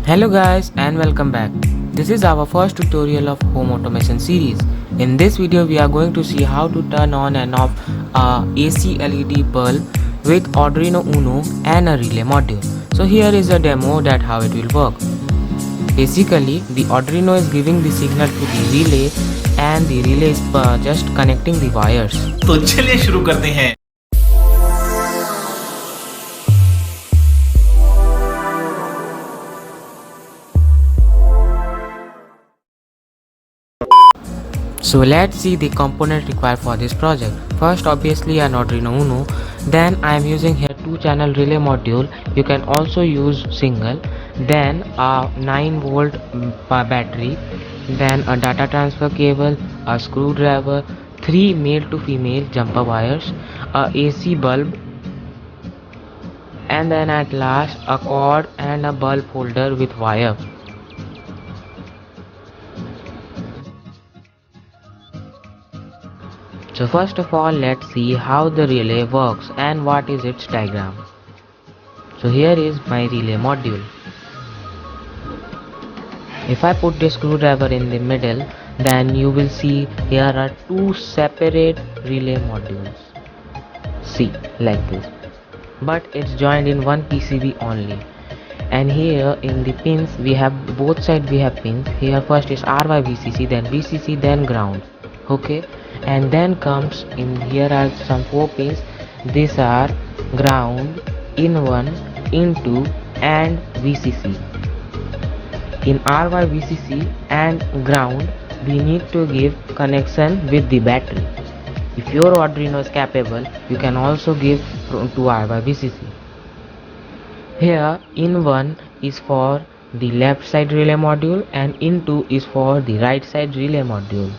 Hello guys and welcome back. This is our first tutorial of home automation series. In this video we are going to see how to turn on and off a AC LED bulb with Arduino Uno and a relay module. So here is a demo that how it will work. Basically the Arduino is giving the signal to the relay and the relay is just connecting the wires. तो चलिए शुरू करते हैं. So let's see the component required for this project. First obviously an Arduino Uno, then I am using here 2-channel relay module. You can also use single, then a 9-volt battery, then a data transfer cable, a screwdriver, 3 male to female jumper wires, a AC bulb, and then at last a cord and a bulb holder with wire. So first of all, let's see how the relay works and what is its diagram. So here is my relay module. If I put the screwdriver in the middle, then you will see here are 2 separate relay modules. See, like this. But it's joined in one PCB only. And here in the pins, we have both sides we have pins. Here first is RY VCC, then VCC, then ground. Okay, and then comes in here are some 4 pins. These are ground, in 1, in 2 and VCC. In RY VCC and ground we need to give connection with the battery. If your Arduino is capable, you can also give to RY VCC. Here in 1 is for the left side relay module and in 2 is for the right side relay module.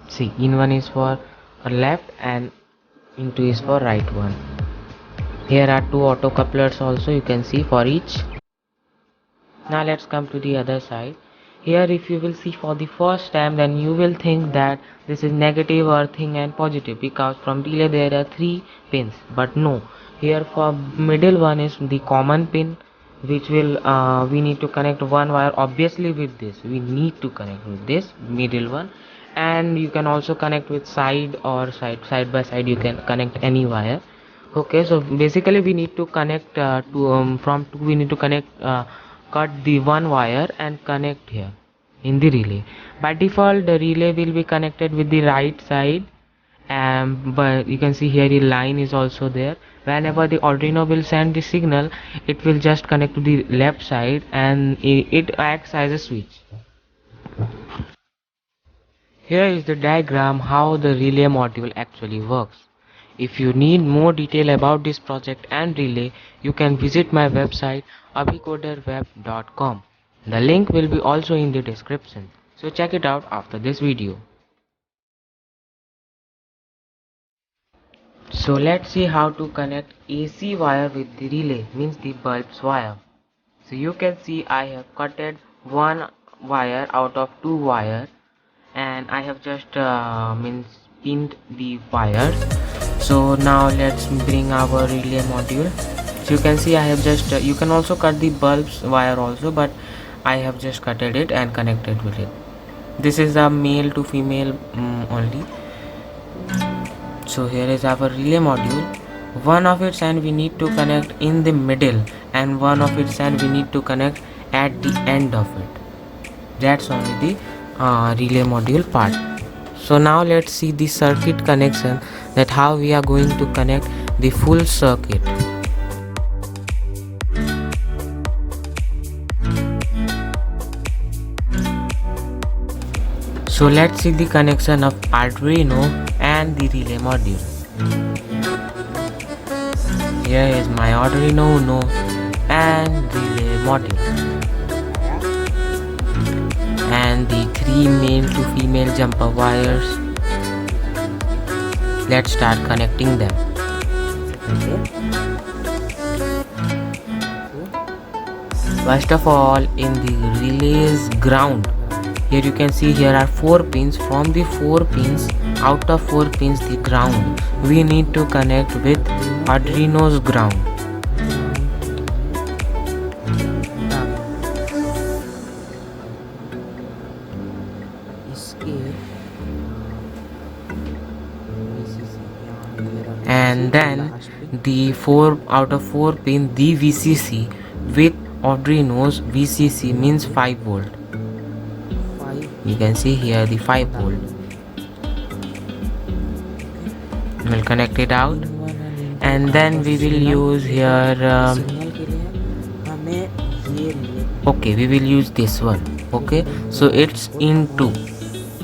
See, in 1 is for left and in 2 is for right one. Here are 2 auto couplers also, you can see for each. Now let's come to the other side. Here if you will see for the first time, then you will think that this is negative earthing and positive, because from relay there are 3 pins, but no. Here for middle one is the common pin, which will we need to connect one wire. Obviously with this we need to connect with this middle one, and you can also connect with side or side by side, you can connect any wire. Okay, so basically we need to connect from 2 we need to connect cut the one wire and connect here in the relay. By default the relay will be connected with the right side, but you can see here the line is also there. Whenever the Arduino will send the signal, it will just connect to the left side and it acts as a switch. Here is the diagram how the relay module actually works. If you need more detail about this project and relay, you can visit my website abhicoderweb.com. The link will be also in the description, so check it out after this video. So let's see how to connect AC wire with the relay, means the bulb's wire. So you can see I have cutted one wire out of 2 wire, and I have just pinned the wires. So now let's bring our relay module. So you can see I have just you can also cut the bulb's wire also, but I have just cutted it and connected with it. This is a male to female only. So here is our relay module. One of its end we need to connect in the middle, and one of its end we need to connect at the end of it. That's only the relay module part. So now let's see the circuit connection, that how we are going to connect the full circuit. So let's see the connection of Arduino and the relay module. Here is my Arduino Uno and relay module, and the 3 male to female jumper wires. Let's start connecting them. First of all, in the relay's ground Here you can see here are 4 pins. From the 4 pins, out of 4 pins, the ground we need to connect with Arduino's ground. And then the 4 out of 4 pin, the VCC with Arduino's VCC means 5 volt. You can see here the 5 volt. We'll connect it out, and then we will use here okay, we will use this one. Okay, so it's into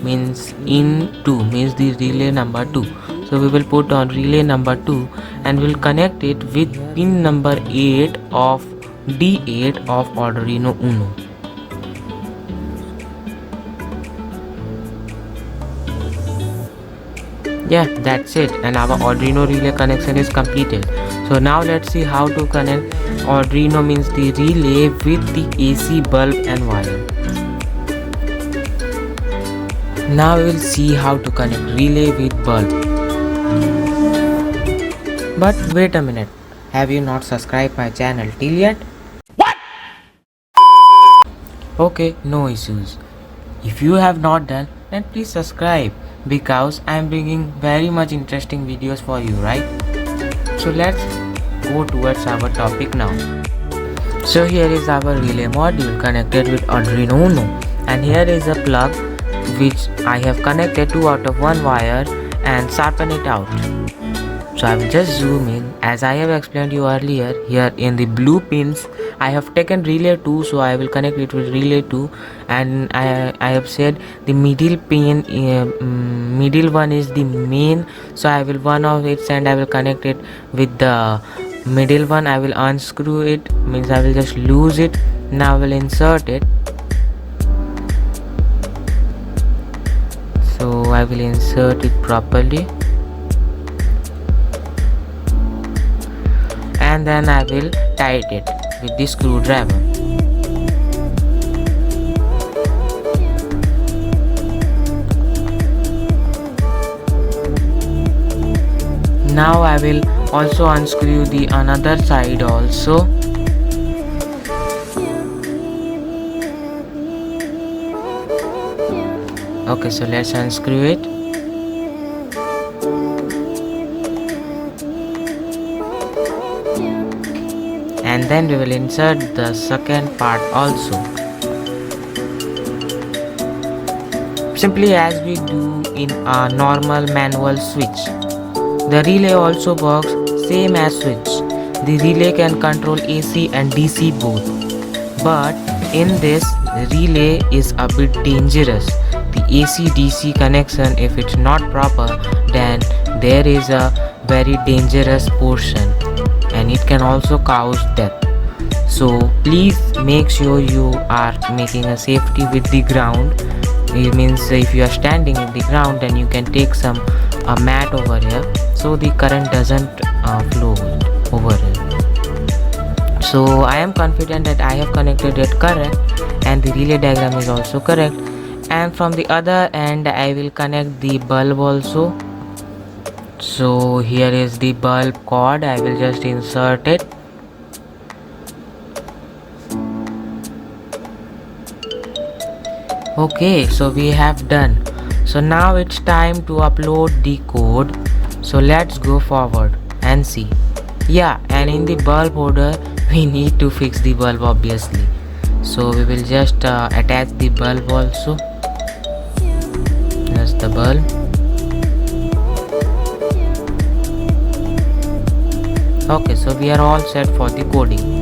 means the relay number 2. So we will put on relay number 2 and we'll connect it with pin number 8 of D8 of Arduino Uno. Yeah, that's it, and our Arduino relay connection is completed. So now let's see how to connect Arduino means the relay with the AC bulb and wire. Now we will see how to connect relay with bulb. But wait a minute, have you not subscribed my channel till yet? What? Okay, no issues. If you have not done, then please subscribe, because I am bringing very much interesting videos for you, right? So let's go towards our topic now. So here is our relay module connected with Arduino Uno, and here is a plug which I have connected 2 out of 1 wire and sharpen it out. So I will just zoom in. As I have explained you earlier, here in the blue pins I have taken relay 2, so I will connect it with relay 2, and I have said the middle pin, middle one is the main, so I will one of its and I will connect it with the middle one. I will unscrew it, means I will just lose it. Now I will insert it. So I will insert it properly, and then I will tighten it with the screwdriver. Now I will also unscrew the another side also. Okay, so let's unscrew it. And then we will insert the second part also, simply as we do in a normal manual switch. The relay also works same as switch. The relay can control AC and DC both, but in this relay is a bit dangerous. The AC DC connection, if it's not proper, then there is a very dangerous portion and it can also cause death. So please make sure you are making a safety with the ground. It means if you are standing in the ground, then you can take some mat over here, so the current doesn't flow over here. So I am confident that I have connected it correct, and the relay diagram is also correct. And from the other end I will connect the bulb also. So here is the bulb cord. I will just insert it. Okay, so we have done. So now it's time to upload the code. So let's go forward and see. Yeah, and in the bulb order we need to fix the bulb obviously. So we will just attach the bulb also. That's the bulb. Okay, so we are all set for the coding.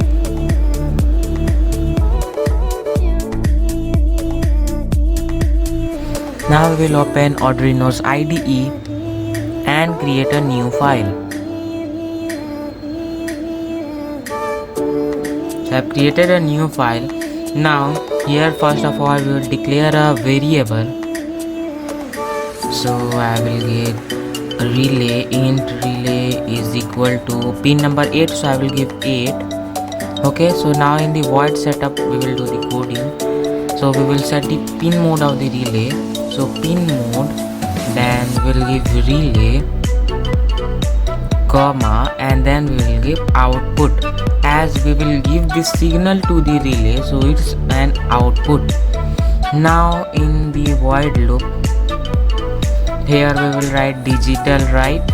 Now we will open Arduino's IDE and create a new file. So I have created a new file. Now here first of all we will declare a variable. So I will get relay, int relay is equal to pin number 8, so I will give 8. Okay, so now in the void setup we will do the coding. So we will set the pin mode of the relay. So pin mode, then we'll give relay comma, and then we will give output, as we will give the signal to the relay, so it's an output. Now in the void loop, here we will write digital write,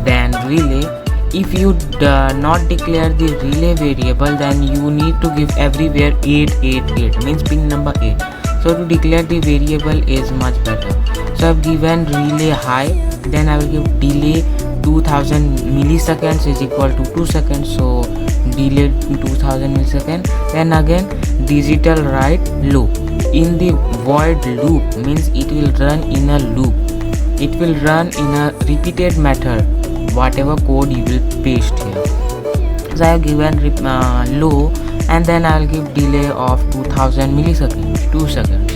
then relay. If you do not declare the relay variable, then you need to give everywhere 888, means pin number 8. So to declare the variable is much better. So I've given relay high, then I will give delay 2000 milliseconds is equal to 2 seconds, so delay 2000 milliseconds. Then again digital write loop. In the void loop means it will run in a loop, it will run in a repeated method whatever code you will paste here. So I have given low, and then I will give delay of 2000 milliseconds, 2 seconds.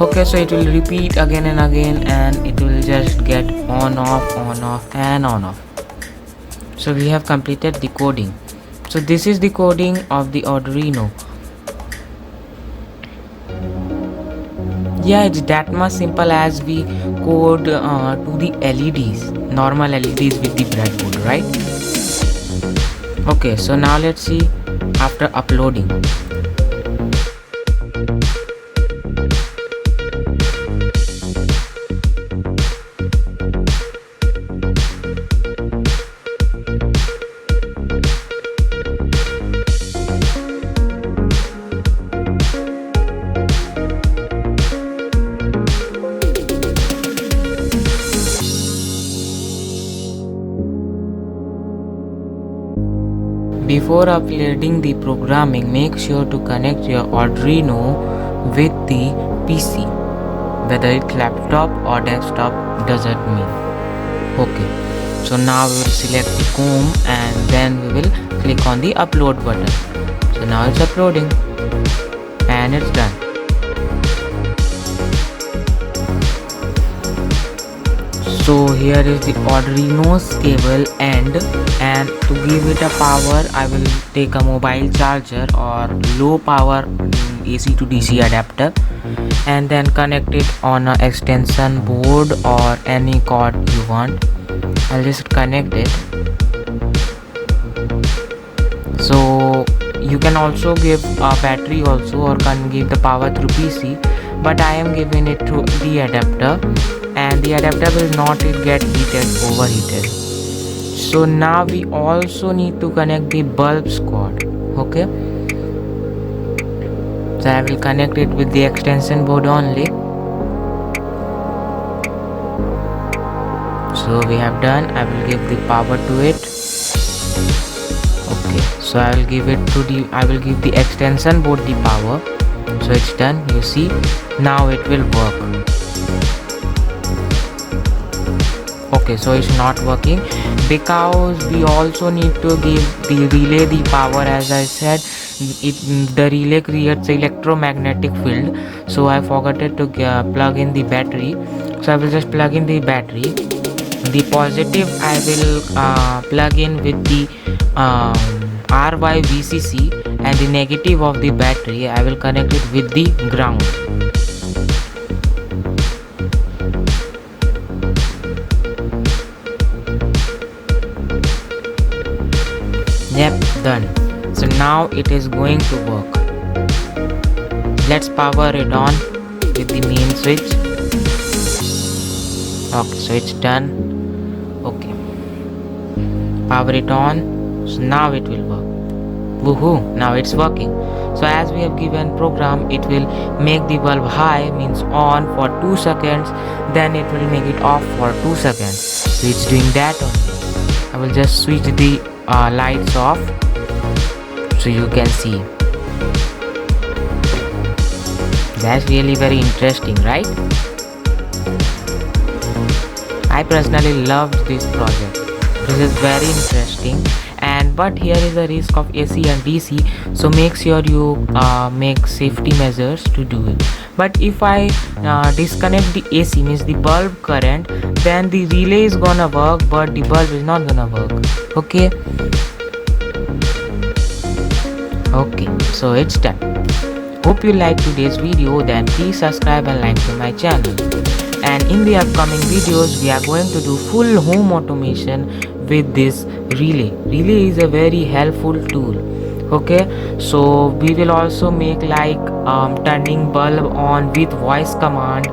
Okay, so it will repeat again and again, and it will just get on off and on off. So we have completed the coding. So this is the coding of the Arduino. Yeah, it's that much simple as we code to the LEDs, normal LEDs with the breadboard, right? Okay, so now let's see after uploading. Before uploading the programming, make sure to connect your Arduino with the PC, whether it's laptop or desktop, doesn't mean. Okay, so now we will select the comb, and then we will click on the upload button. So now it's uploading, and it's done. So here is the Arduino's cable end, and to give it a power, I will take a mobile charger or low power AC to DC adapter, and then connect it on an extension board or any cord you want. I'll just connect it. So you can also give a battery also, or can give the power through PC, but I am giving it through the adapter, and the adapter will not get overheated. So now we also need to connect the bulbs cord. Okay, so I will connect it with the extension board only. So we have done. I will give the power to it. Okay, so I will give the extension board the power. So it's done. You see, now it will work. Okay, so it's not working because we also need to give the relay the power. As I said, the relay creates electromagnetic field, so I forgot to plug in the battery. So I will just plug in the battery. The positive I will plug in with the RY VCC, and the negative of the battery I will connect it with the ground. Yep, done. So now it is going to work. Let's power it on with the main switch. Okay, so it's done. Okay, power it on. So now it will work. Woohoo, now it's working. So as we have given program, it will make the bulb high, means on, for 2 seconds, then it will make it off for 2 seconds. So it's doing that only. I will just switch the lights off so you can see. That's really very interesting, right? I personally loved this project. This is very interesting, but here is a risk of AC and DC, so make sure you make safety measures to do it. But if I disconnect the AC, means the bulb current, then the relay is gonna work, but the bulb is not gonna work. Okay, so it's done. hope you like today's video, then please subscribe and like to my channel. And in the upcoming videos we are going to do full home automation with this relay. Relay is a very helpful tool. Okay, so we will also make like turning bulb on with voice command.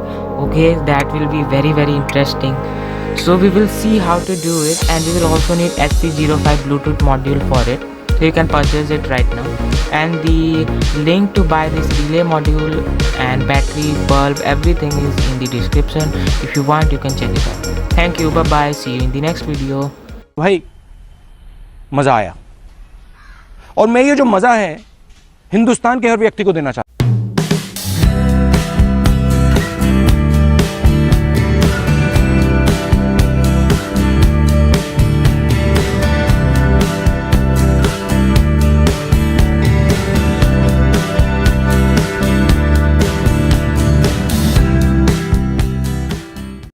Okay, that will be very interesting. So we will see how to do it, and we will also need HC05 Bluetooth module for it, so you can purchase it right now. And the link to buy this relay module and battery, bulb, everything is in the description. If you want, you can check it out. Thank you, bye bye, see you in the next video. भाई मजा आया, और मैं ये जो मजा है हिंदुस्तान के हर व्यक्ति को देना चाहता हूं।